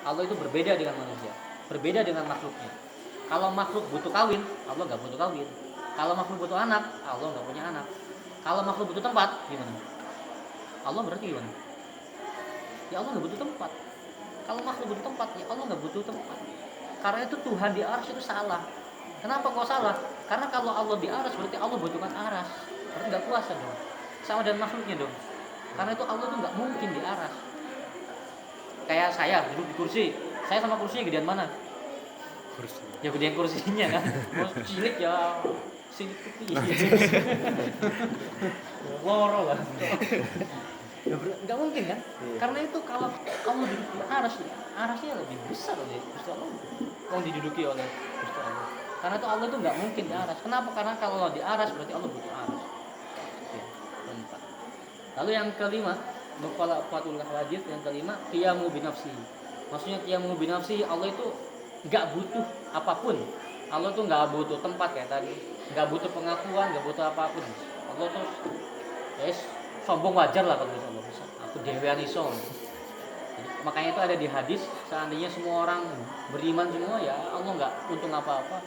Allah itu berbeda dengan manusia, berbeda dengan makhluknya. Kalau makhluk butuh kawin, Allah nggak butuh kawin. Kalau makhluk butuh anak, Allah nggak punya anak. Kalau makhluk butuh tempat, gimana? Allah berarti gimana? Ya Allah nggak butuh tempat. Kalau makhluk butuh tempat, ya Allah nggak butuh tempat. Karena itu Tuhan di arsy itu salah. Kenapa kok salah? Karena kalau Allah di arsy berarti Allah butuhkan arsy. Berarti nggak kuasa dong. Sama dengan makhluknya dong. Karena itu Allah tuh nggak mungkin di arsy. Kayak saya duduk di kursi, saya sama kursinya gedean mana? Kursi. Ya gedean kursinya kan. Mau cilik ya cilik putih. Loro lah. Ya, nggak mungkin kan? Karena itu kalau Allah duduk di arsy, arasnya lebih besar oleh Gusti Allah. Yang diduduki oleh Gusti Allah. Karena itu Allah itu nggak mungkin di arsy. Kenapa? Karena kalau Allah di arsy berarti Allah butuh arsy. Ya, keempat. Lalu yang kelima, Mukhalafatul hadits, yang kelima, qiyamu binafsi. Maksudnya qiyamu binafsi, Allah itu nggak butuh apapun. Allah tuh nggak butuh tempat kayak tadi, nggak butuh pengakuan, nggak butuh apapun. Allah tuh sombong wajar lah kalau Allah. Aku dewean iso. Makanya itu ada di hadis, seandainya semua orang beriman semua ya Allah nggak untung apa-apa.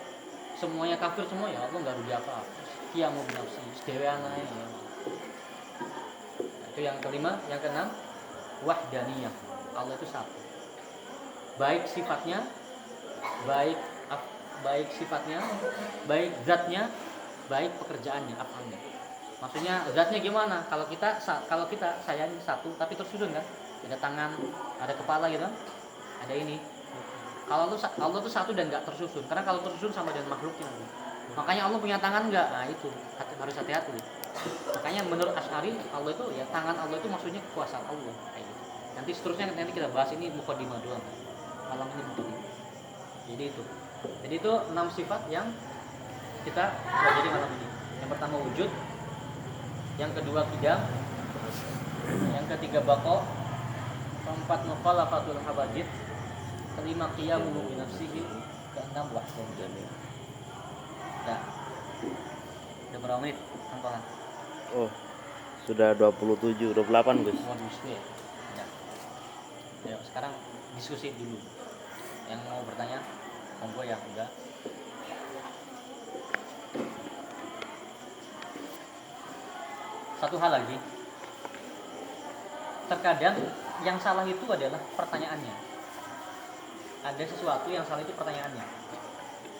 Semuanya kafir semua ya Allah nggak rugi apa-apa. Qiyamu binafsi, dewean aja. Ya. Itu yang kelima, yang keenam, wahdaniyah. Allah itu satu. Baik sifatnya, baik sifatnya, baik zatnya, baik pekerjaannya, afalnya. Maksudnya zatnya gimana? Kalau kita saya ini satu tapi tersusun kan? Ada tangan, ada kepala gitu. Ada ini. Kalau Allah tuh satu dan enggak tersusun. Karena kalau tersusun sama dengan makhluknya. Makanya Allah punya tangan enggak? Nah, itu harus hati-hati. Makanya menurut Asy'ari Allah itu ya tangan Allah itu maksudnya kekuasaan Allah kayak gitu. Nanti seterusnya kita bahas ini mukadimah doang. Malam ini mukadimah. Jadi itu 6 sifat yang kita pelajari malam ini. Yang pertama wujud, yang kedua qiyam, yang ketiga baqa, keempat mukhalafatul hawadits, kelima qiyamu bi nafsihi, keenam wahdaniyah. Nah, udah berapa menit? Angkohan. Oh, sudah 27, 28 Gus. Ya, sekarang diskusi dulu. Yang mau bertanya, monggo, yang enggak. Satu hal lagi, terkadang yang salah itu adalah pertanyaannya. Ada sesuatu yang salah itu pertanyaannya.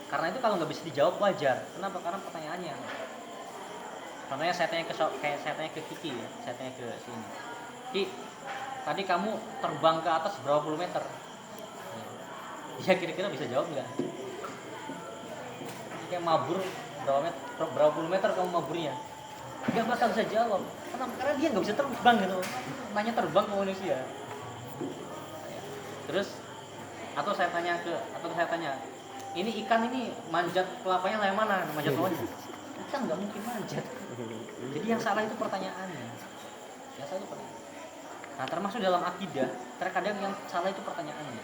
Karena itu kalau nggak bisa dijawab wajar. Kenapa? Karena pertanyaannya. Contohnya saya tanya ke Kiki ya, saya tanya ke sini. Ki, tadi kamu terbang ke atas berapa puluh meter? Ya kira-kira bisa jawab nggak? Kayak mabur berapa puluh meter kamu maburnya? Nggak bakal bisa jawab. Kenapa? Karena dia nggak bisa terbang gitu. Nanya terbang ke manusia. Terus saya tanya, ini ikan ini manjat kelapanya yang mana? Manjat bawahnya? Ikan nggak mungkin manjat. Jadi yang salah itu pertanyaannya. Yang salah itu pertanyaan. Nah, termasuk dalam akidah, terkadang yang salah itu pertanyaannya.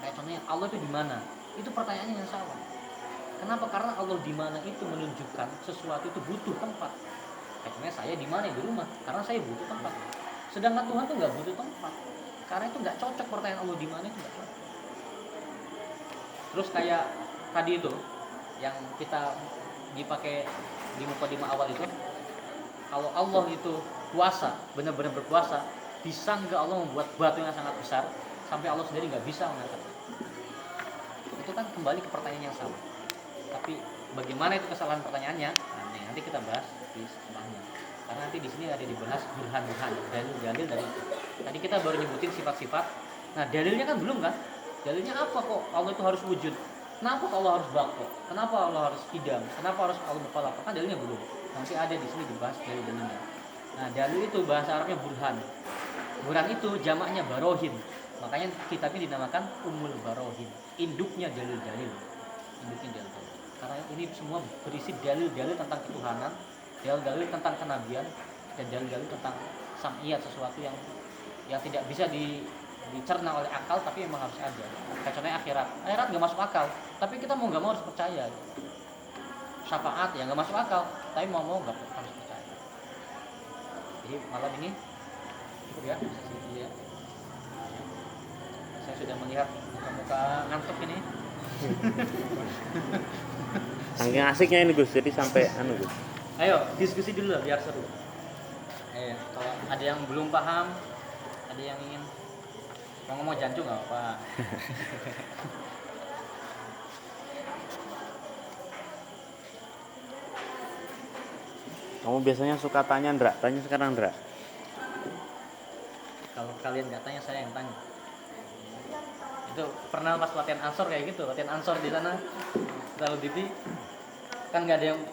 Kayak contohnya Allah itu di mana? Itu pertanyaannya yang salah. Kenapa? Karena Allah di mana itu menunjukkan sesuatu itu butuh tempat. Kayak saya di mana? Di rumah. Karena saya butuh tempat. Sedangkan Tuhan tuh nggak butuh tempat. Karena itu nggak cocok pertanyaan Allah di mana itu nggak cocok. Terus kayak tadi itu yang kita dipakai di mukadimah awal itu, kalau Allah itu kuasa, benar-benar berkuasa, bisa nggak Allah membuat batu yang sangat besar sampai Allah sendiri nggak bisa mengangkatnya? Itu kan kembali ke pertanyaan yang sama. Tapi bagaimana itu kesalahan pertanyaannya? Nah, nanti kita bahas di setelahnya. Karena nanti di sini ada dibahas burhan-burhan, dalil dari itu. Tadi kita baru nyebutin sifat-sifat. Nah, dalilnya kan belum kan? Dalilnya apa kok Allah itu harus wujud? Kenapa Allah harus baqa? Kenapa Allah harus qiyam? Kenapa harus Allah mukhalafah? Kan dalilnya belum. Nanti ada di sini dibahas dalil-dalilnya. Nah, dalil itu bahasa Arabnya burhan. Burhan itu jamaknya barohin. Makanya kitabnya dinamakan Ummul Barohin. Induknya dalil-dalil. Karena ini semua berisi dalil-dalil tentang ketuhanan, dalil-dalil tentang kenabian, dan dalil-dalil tentang sam'iyat, sesuatu yang tidak bisa dicerna oleh akal tapi memang harus ada. Kayak contohnya akhirat nggak masuk akal tapi kita mau nggak mau harus percaya. Syafaat ya nggak masuk akal tapi mau nggak harus percaya. Jadi malam ini cukup ya sesi ya. Saya sudah melihat muka-muka ngantuk ini. Saking asiknya ini Gus, jadi sampai Gus. Ayo diskusi dulu lah biar seru. Ayo, kalau ada yang belum paham, ada yang ingin mau ngomong jancu nggak apa. Kamu biasanya suka tanya Ndra, tanya sekarang Ndra. Kalau kalian nggak tanya, saya yang tanya. Itu pernah pas latihan ansor kayak gitu, latihan ansor di sana, lalu Diti kan nggak ada yang